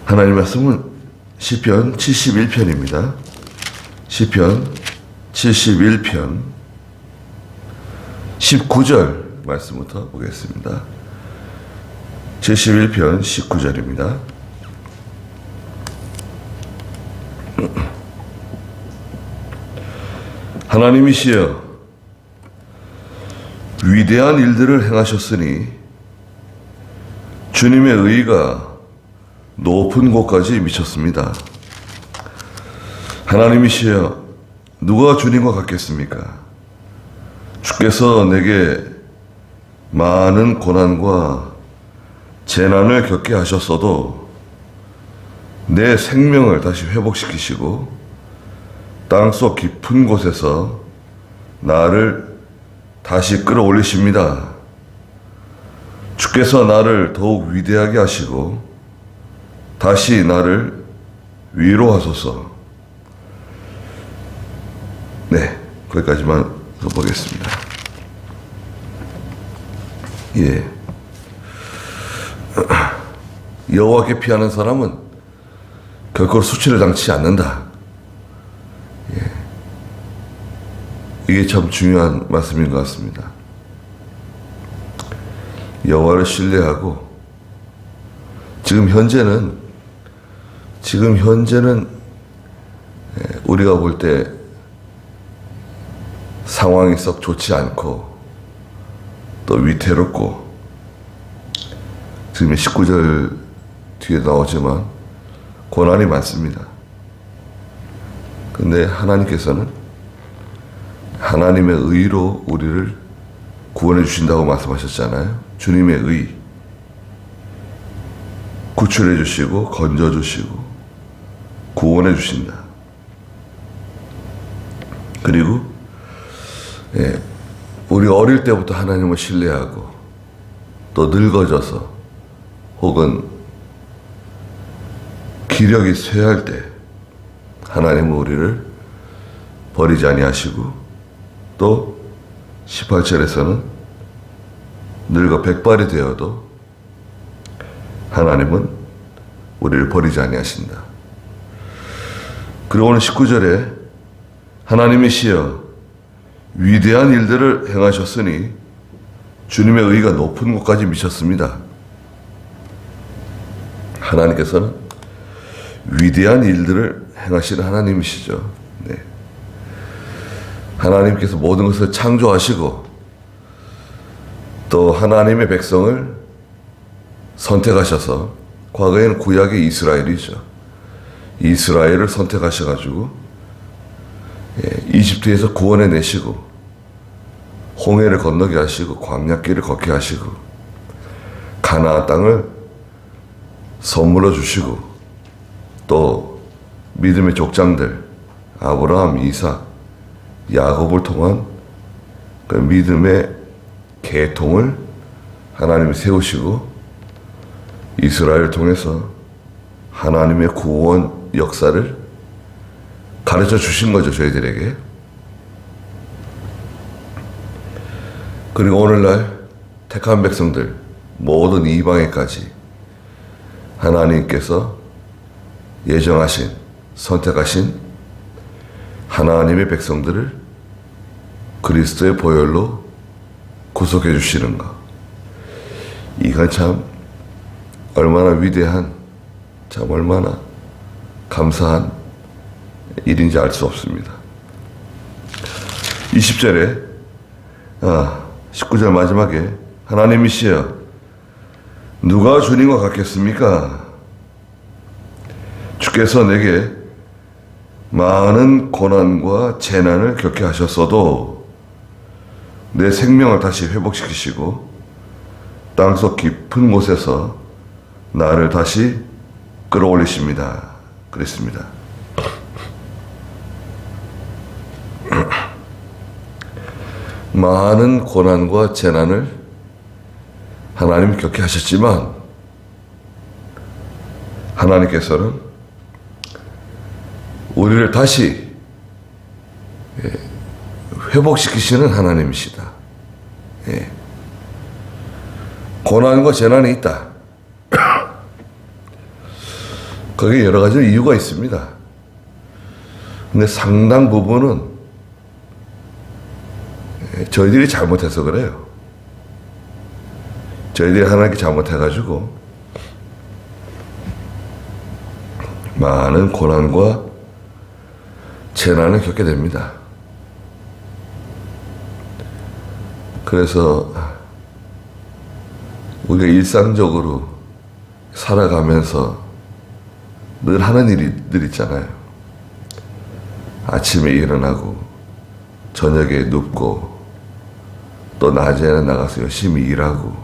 하나님 말씀은 시편 71편입니다. 시편 71편 19절 말씀부터 보겠습니다. 71편 19절입니다. 하나님이시여 위대한 일들을 행하셨으니 주님의 의의가 높은 곳까지 미쳤습니다. 하나님이시여 누가 주님과 같겠습니까? 주께서 내게 많은 고난과 재난을 겪게 하셨어도 내 생명을 다시 회복시키시고 땅속 깊은 곳에서 나를 다시 끌어올리십니다. 주께서 나를 더욱 위대하게 하시고 다시 나를 위로하소서. 네, 거기까지만 보겠습니다. 예. 여호와께 피하는 사람은 결코 수치를 당치지 않는다. 예. 이게 참 중요한 말씀인 것 같습니다. 여호와를 신뢰하고 지금 현재는 우리가 볼 때 상황이 썩 좋지 않고 또 위태롭고 지금 19절 뒤에 나오지만 고난이 많습니다. 근데 하나님께서는 하나님의 의로 우리를 구원해 주신다고 말씀하셨잖아요. 주님의 의 구출해 주시고 건져 주시고 구원해 주신다. 그리고 우리가 어릴 때부터 하나님을 신뢰하고 또 늙어져서 혹은 기력이 쇠할 때 하나님은 우리를 버리지 아니하시고 또 18절에서는 늙어 백발이 되어도 하나님은 우리를 버리지 아니하신다. 그리고 오늘 19절에 하나님이시여 위대한 일들을 행하셨으니 주님의 의가 높은 곳까지 미쳤습니다. 하나님께서는 위대한 일들을 행하시는 하나님이시죠. 네. 하나님께서 모든 것을 창조하시고 또 하나님의 백성을 선택하셔서 과거에는 구약의 이스라엘이죠. 이스라엘을 선택하셔가지고 이집트에서 구원해 내시고 홍해를 건너게 하시고 광야길을 걷게 하시고 가나안 땅을 선물로 주시고 또 믿음의 족장들 아브라함, 이삭, 야곱을 통한 그 믿음의 계통을 하나님이 세우시고 이스라엘을 통해서 하나님의 구원 역사를 가르쳐 주신 거죠, 저희들에게. 그리고 오늘날 택한 백성들 모든 이방에까지 하나님께서 예정하신 선택하신 하나님의 백성들을 그리스도의 보혈로 구속해 주시는 것, 이건 참 얼마나 위대한, 참 얼마나 감사한 일인지 알 수 없습니다. 20절에 19절 마지막에 하나님이시여 누가 주님과 같겠습니까? 주께서 내게 많은 고난과 재난을 겪게 하셨어도 내 생명을 다시 회복시키시고 땅속 깊은 곳에서 나를 다시 끌어올리십니다. 그랬습니다. 많은 고난과 재난을 하나님이 겪게 하셨지만 하나님께서는 우리를 다시 회복시키시는 하나님이시다. 고난과 재난이 있다. 거기에 여러 가지 이유가 있습니다. 근데 상당 부분은 저희들이 잘못해서 그래요. 저희들이 하나님께 잘못해가지고 많은 고난과 재난을 겪게 됩니다. 그래서 우리가 일상적으로 살아가면서 늘 하는 일들 있잖아요. 아침에 일어나고 저녁에 눕고 또 낮에는 나가서 열심히 일하고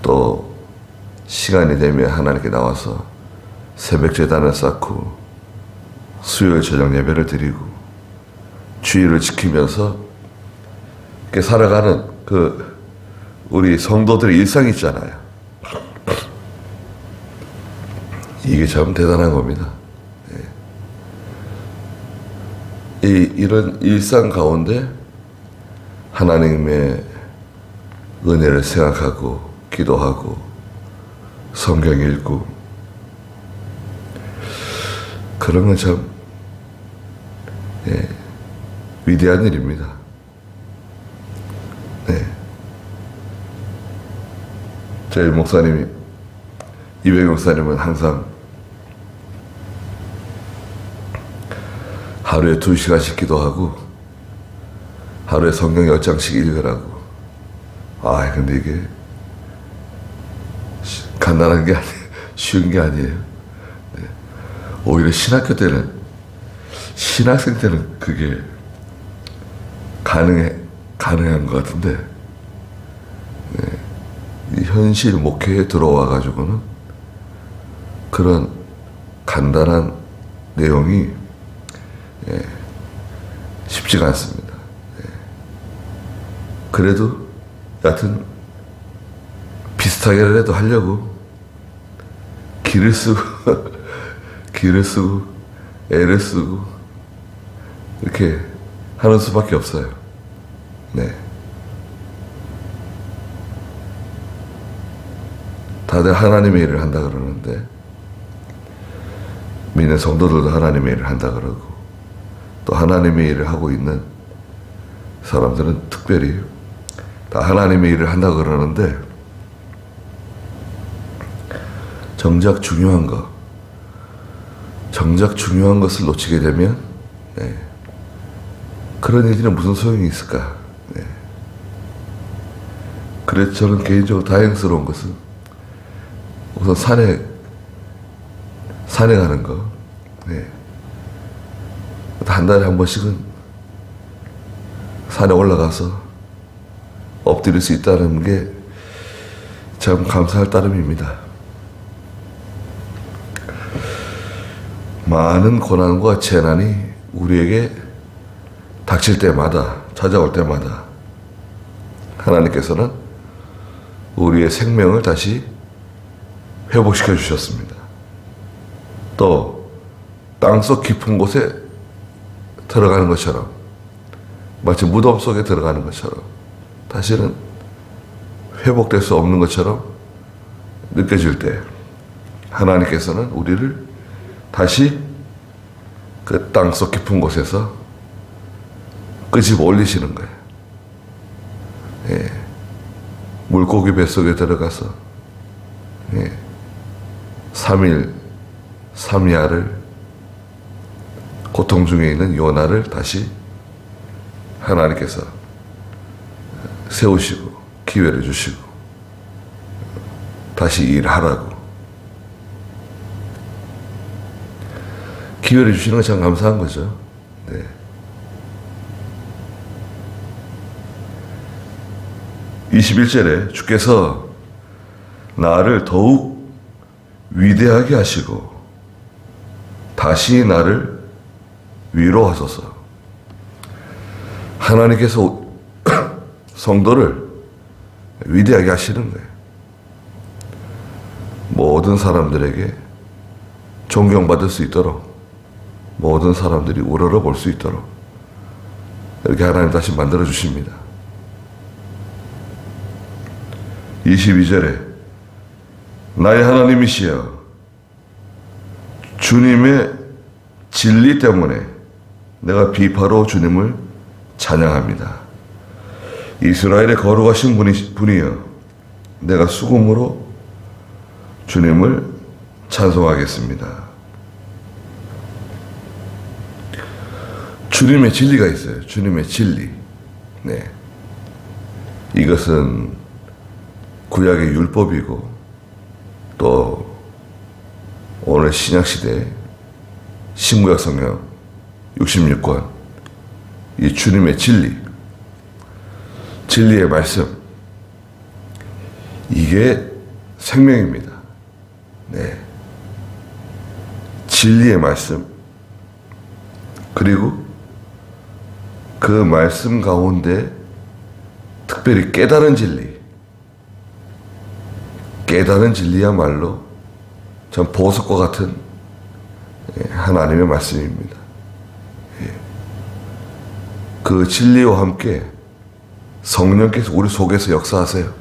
또 시간이 되면 하나님께 나와서 새벽 제단을 쌓고 수요일 저녁 예배를 드리고 주일을 지키면서 이렇게 살아가는 우리 성도들의 일상이 있잖아요. 이게 참 대단한 겁니다. 이런 일상 가운데 하나님의 은혜를 생각하고 기도하고 성경 읽고 그런 건 참 위대한 일입니다. 저희 목사님이 이백 목사님은 항상 하루에 2시간씩 기도하고 하루에 성경 10장씩 읽으라고. 근데 이게 간단한 게 아니에요. 쉬운 게 아니에요. 오히려 신학생 때는 그게 가능한 것 같은데 이 현실 목회에 들어와 가지고는 그런 간단한 내용이 쉽지가 않습니다. 그래도 여하튼 비슷하게라도 하려고 기를 쓰고 애를 쓰고 이렇게 하는 수밖에 없어요. 다들 하나님의 일을 한다 그러는데 믿는 성도들도 하나님의 일을 한다 그러고 또 하나님의 일을 하고 있는 사람들은 특별히 다 하나님의 일을 한다 그러는데 정작 중요한 것을 놓치게 되면 그런 일들은 무슨 소용이 있을까? 그래서 저는 개인적으로 다행스러운 것은 우선 산에 가는 거. 한 달에 한 번씩은 산에 올라가서 엎드릴 수 있다는 게 참 감사할 따름입니다. 많은 고난과 재난이 우리에게 닥칠 때마다, 찾아올 때마다 하나님께서는 우리의 생명을 다시 회복시켜 주셨습니다. 또 땅속 깊은 곳에 들어가는 것처럼 마치 무덤 속에 들어가는 것처럼 다시는 회복될 수 없는 것처럼 느껴질 때 하나님께서는 우리를 다시 그 땅속 깊은 곳에서 끄집어 올리시는 거예요. 물고기 뱃속에 들어가서 3일 3야를 고통 중에 있는 요나를 다시 하나님께서 세우시고 기회를 주시고 다시 일하라고 기회를 주시는 건 참 감사한 거죠. 21절에 주께서 나를 더욱 위대하게 하시고 다시 나를 위로하소서. 하나님께서 성도를 위대하게 하시는 거예요. 모든 사람들에게 존경받을 수 있도록 모든 사람들이 우러러 볼 수 있도록 이렇게 하나님 다시 만들어 주십니다. 22절에 나의 하나님이시여 주님의 진리 때문에 내가 비파로 주님을 찬양합니다. 이스라엘의 거룩하신 분이여, 내가 수금으로 주님을 찬송하겠습니다. 주님의 진리가 있어요. 주님의 진리. 네. 이것은 구약의 율법이고 또 오늘 신약시대 신구약 성경 66권 이 주님의 진리, 진리의 말씀, 이게 생명입니다. 네. 진리의 말씀, 그리고 그 말씀 가운데 특별히 깨달은 진리, 깨달은 진리야말로 전 보석과 같은 하나님의 말씀입니다. 그 진리와 함께 성령께서 우리 속에서 역사하세요.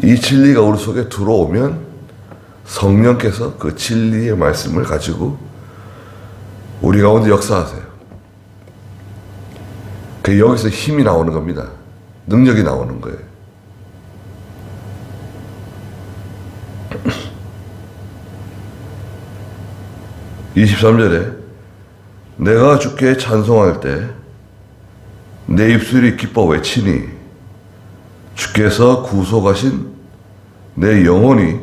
이 진리가 우리 속에 들어오면 성령께서 그 진리의 말씀을 가지고 우리 가운데 역사하세요. 그 여기서 힘이 나오는 겁니다. 능력이 나오는 거예요. (23절에) 내가 주께 찬송할 때 내 입술이 기뻐 외치니 주께서 구속하신 내 영혼이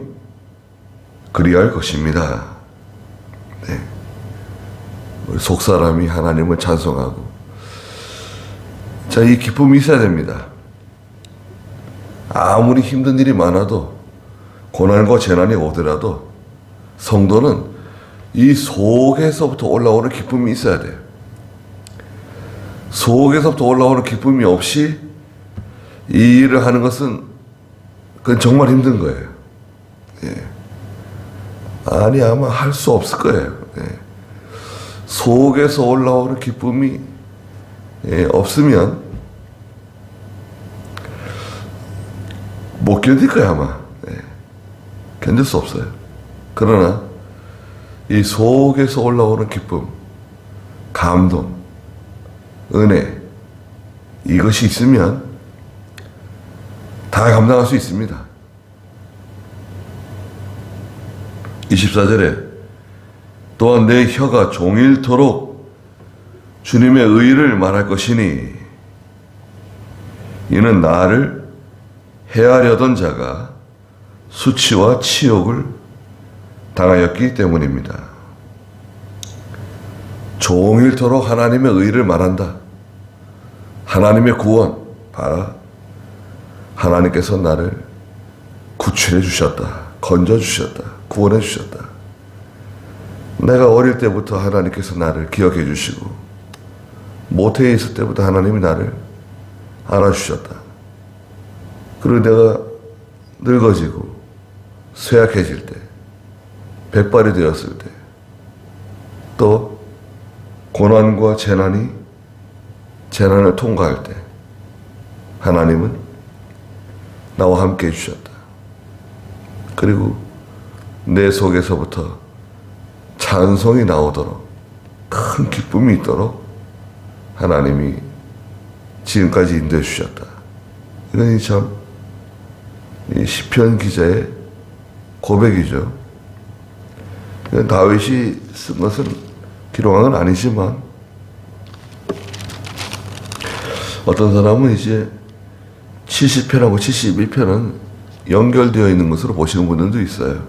그리할 것입니다. 네. 우리 속사람이 하나님을 찬송하고, 자, 이 기쁨이 있어야 됩니다. 아무리 힘든 일이 많아도, 고난과 재난이 오더라도 성도는 이 속에서부터 올라오는 기쁨이 있어야 돼요. 속에서부터 올라오는 기쁨이 없이 이 일을 하는 것은 그건 정말 힘든 거예요. 예. 아니, 아마 할 수 없을 거예요. 예. 속에서 올라오는 기쁨이 없으면 못 견딜 거야, 아마. 예. 견딜 수 없어요. 그러나 이 속에서 올라오는 기쁨, 감동, 은혜, 이것이 있으면 다 감당할 수 있습니다. 24절에 또한 내 혀가 종일토록 주님의 의를 말할 것이니 이는 나를 해하려던 자가 수치와 치욕을 당하였기 때문입니다. 종일토록 하나님의 의를 말한다. 하나님의 구원, 봐라. 하나님께서 나를 구출해 주셨다. 건져 주셨다. 구원해 주셨다. 내가 어릴 때부터 하나님께서 나를 기억해 주시고 모태에 있을 때부터 하나님이 나를 알아주셨다. 그리고 내가 늙어지고 쇠약해질 때, 백발이 되었을 때, 또 고난과 재난을 통과할 때 하나님은 나와 함께 해주셨다. 그리고 내 속에서부터 찬송이 나오도록, 큰 기쁨이 있도록 하나님이 지금까지 인도해 주셨다. 이건 참 이 시편 기자의 고백이죠. 다윗이 쓴 것은, 기록한 건 아니지만 어떤 사람은 이제 70편하고 71편은 연결되어 있는 것으로 보시는 분들도 있어요.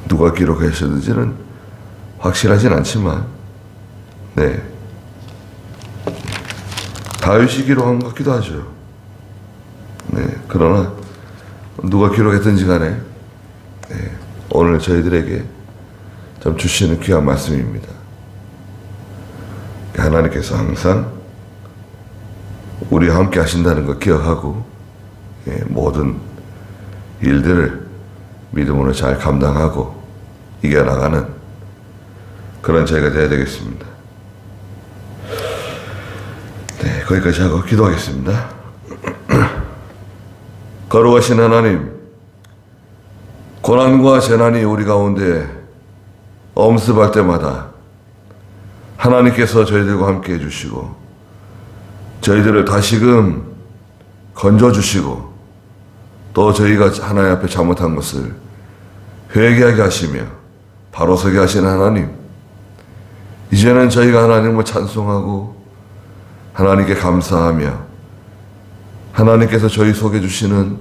누가 기록하셨는지는 확실하진 않지만, 네, 다윗이 기록한 것 같기도 하죠. 네, 그러나 누가 기록했든지 간에 네, 오늘 저희들에게 좀 주시는 귀한 말씀입니다. 하나님께서 항상 우리와 함께 하신다는 걸 기억하고 모든 일들을 믿음으로 잘 감당하고 이겨나가는 그런 저희가 되어야 되겠습니다. 네, 거기까지 하고 기도하겠습니다. 거룩하신 하나님, 고난과 재난이 우리 가운데 엄습할 때마다 하나님께서 저희들과 함께 해주시고 저희들을 다시금 건져주시고 또 저희가 하나님 앞에 잘못한 것을 회개하게 하시며 바로 서게 하시는 하나님, 이제는 저희가 하나님을 찬송하고 하나님께 감사하며 하나님께서 저희 속에 주시는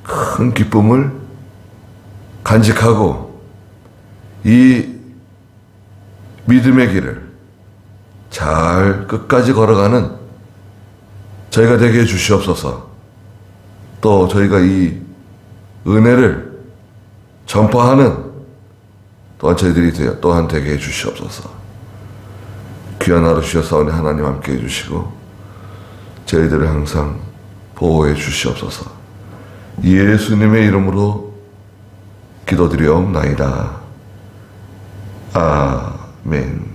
큰 기쁨을 간직하고 이 믿음의 길을 잘 끝까지 걸어가는 저희가 되게 해주시옵소서. 또 저희가 이 은혜를 전파하는 또한 저희들이 또한 되게 해주시옵소서. 귀한 하루 주셨사오니 하나님 함께 해주시고 저희들을 항상 보호해 주시옵소서. 예수님의 이름으로 기도드리옵나이다. 아멘.